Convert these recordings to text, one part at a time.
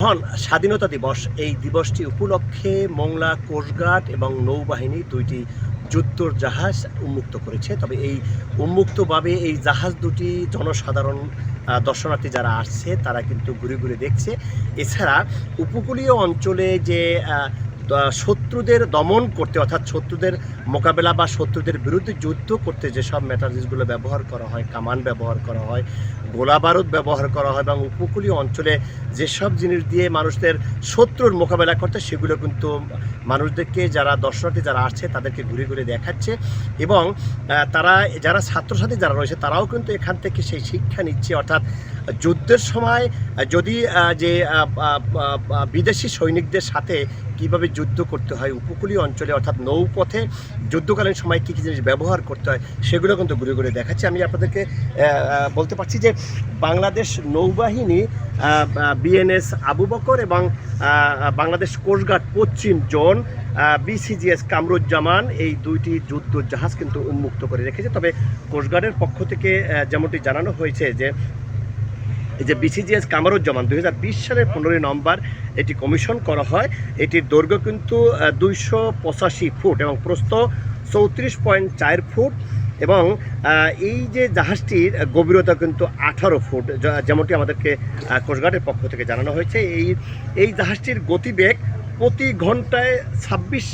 মহান স্বাধীনতা দিবস এই দিবসটি উপলক্ষে মোংলা কোস্টগার্ড এবং নৌবাহিনী দুইটি যুদ্ধর জাহাজ উন্মুক্ত করেছে। তবে এই উন্মুক্তভাবে এই জাহাজ দুটি জনসাধারণ দর্শনার্থী যারা আসছে তারা কিন্তু ঘুরে ঘুরে দেখছে। এছাড়া উপকূলীয় অঞ্চলে যে শত্রুদের দমন করতে অর্থাৎ শত্রুদের মোকাবেলা বা শত্রুদের বিরুদ্ধে যুদ্ধ করতে যেসব ম্যাটারিয়ালসগুলো ব্যবহার করা হয়, কামান ব্যবহার করা হয়, গোলা বারুদ ব্যবহার করা হয় এবং উপকূলীয় অঞ্চলে যেসব জিনিস দিয়ে মানুষদের শত্রুর মোকাবেলা করতে সেগুলো কিন্তু মানুষদেরকে যারা দর্শনার্থী যারা আসছে তাদেরকে ঘুরে ঘুরে দেখাচ্ছে। এবং তারা যারা ছাত্রছাত্রী যারা রয়েছে তারাও কিন্তু এখান থেকে সেই শিক্ষা নিচ্ছে। অর্থাৎ যুদ্ধের সময় যদি যে বিদেশি সৈনিকদের সাথে কীভাবে যুদ্ধ করতে হয় উপকূলীয় অঞ্চলে অর্থাৎ নৌপথে যুদ্ধকালীন সময় কী কী জিনিস ব্যবহার করতে হয় সেগুলো কিন্তু ঘুরে ঘুরে দেখাচ্ছি। আমি আপনাদেরকে বলতে পারছি যে বাংলাদেশ নৌবাহিনী বিএনএস আবু বকর এবং বাংলাদেশ কোস্টগার্ড পশ্চিম জোন বিসিজিএস কামরুজ্জামান এই দুইটি যুদ্ধ জাহাজ কিন্তু উন্মুক্ত করে রেখেছে। তবে কোস্টগার্ডের পক্ষ থেকে যেমনটি জানানো হয়েছে যে এই যে বিসিজিএস কামরুজ্জামান 2020 সালের 15 নভেম্বর এটি কমিশন করা হয়। এটির দৈর্ঘ্য কিন্তু 285 ফুট এবং প্রস্থ 34.4 ফুট এবং এই যে জাহাজটির গভীরতা কিন্তু 18 ফুট, যেমনটি আমাদেরকে কোস্টগার্ডের পক্ষ থেকে জানানো হয়েছে। এই জাহাজটির গতিবেগ প্রতি ঘন্টায় 26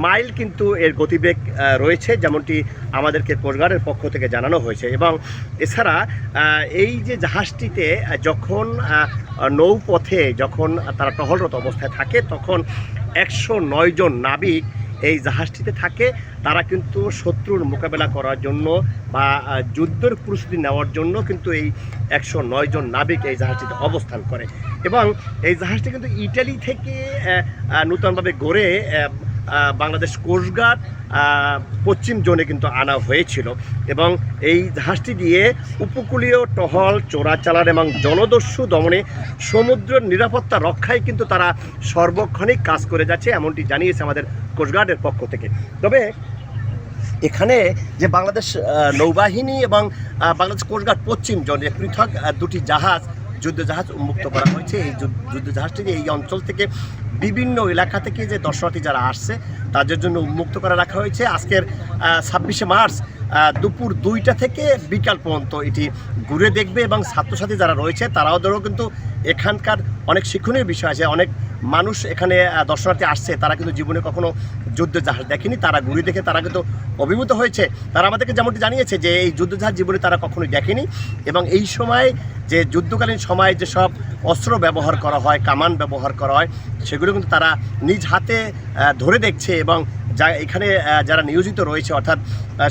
মাইল কিন্তু এর গতিবেগ রয়েছে, যেমনটি আমাদেরকে কোস্টগার্ডের পক্ষ থেকে জানানো হয়েছে। এবং এছাড়া এই যে জাহাজটিতে যখন নৌপথে যখন তারা টহলরত অবস্থায় থাকে তখন 109 জন নাবিক এই জাহাজটিতে থাকে। তারা কিন্তু শত্রুর মোকাবেলা করার জন্য বা যুদ্ধের প্রস্তুতি নেওয়ার জন্য কিন্তু এই 109 জন নাবিক এই জাহাজটিতে অবস্থান করে। এবং এই জাহাজটি কিন্তু ইটালি থেকে নূতনভাবে গড়ে বাংলাদেশ কোস্টগার্ড পশ্চিম জোনে কিন্তু আনা হয়েছিল। এবং এই জাহাজটি দিয়ে উপকূলীয় টহল, চোরাচালান এবং জলদস্যু দমনে সমুদ্রের নিরাপত্তা রক্ষায় কিন্তু তারা সর্বক্ষণিক কাজ করে যাচ্ছে, এমনটি জানিয়েছে আমাদের কোস্টগার্ডের পক্ষ থেকে। তবে এখানে যে বাংলাদেশ নৌবাহিনী এবং বাংলাদেশ কোস্টগার্ড পশ্চিম জোনে পৃথক দুটি জাহাজ যুদ্ধ জাহাজ উন্মুক্ত করা হয়েছে। এই যুদ্ধ জাহাজটি এই অঞ্চল থেকে বিভিন্ন এলাকা থেকে যে দর্শনার্থী যারা আসছে তাদের জন্য উন্মুক্ত করে রাখা হয়েছে। আজকের 26শে মার্চ দুপুর 2টা থেকে বিকাল পর্যন্ত এটি ঘুরে দেখবে এবং ছাত্রছাত্রী যারা রয়েছে তারাও কিন্তু এখানকার অনেক শিক্ষণীয় বিষয় আছে। অনেক মানুষ এখানে দর্শনার্থী আসছে তারা কিন্তু জীবনে কখনো যুদ্ধ জাহাজ দেখেনি, তারা ঘুরে দেখে তারা কিন্তু অভিভূত হয়েছে। তারা আমাদেরকে যেমনটি জানিয়েছে যে এই যুদ্ধ জাহাজ জীবনে তারা কখনোই দেখেনি এবং এই সময় যে যুদ্ধকালীন সময় যেসব অস্ত্র ব্যবহার করা হয়, কামান ব্যবহার করা হয় সেগুলো কিন্তু তারা নিজ হাতে ধরে দেখছে। এবং এখানে যারা নিয়োজিত রয়েছে অর্থাৎ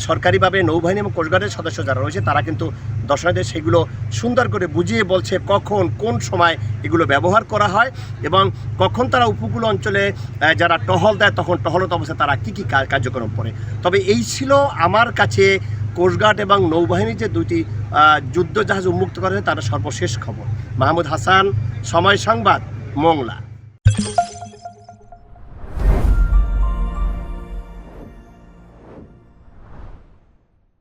সরকারিভাবে নৌবাহিনী এবং কোস্টগার্ডের সদস্য যারা রয়েছে তারা কিন্তু দর্শনার্থীদের সেগুলো সুন্দর করে বুঝিয়ে বলছে কখন কোন সময় এগুলো ব্যবহার করা হয় এবং কখন তারা উপকূল অঞ্চলে যারা টহল দেয় তখন টহলত অবস্থায় তারা কী কী কার্যক্রম করে। তবে এই ছিল আমার কাছে কোস্টগার্ড এবং নৌবাহিনীর যে দুইটি যুদ্ধ জাহাজ উন্মুক্ত করা হয়েছে তার সর্বশেষ খবর। মাহমুদ হাসান, সময় সংবাদ, মোংলা।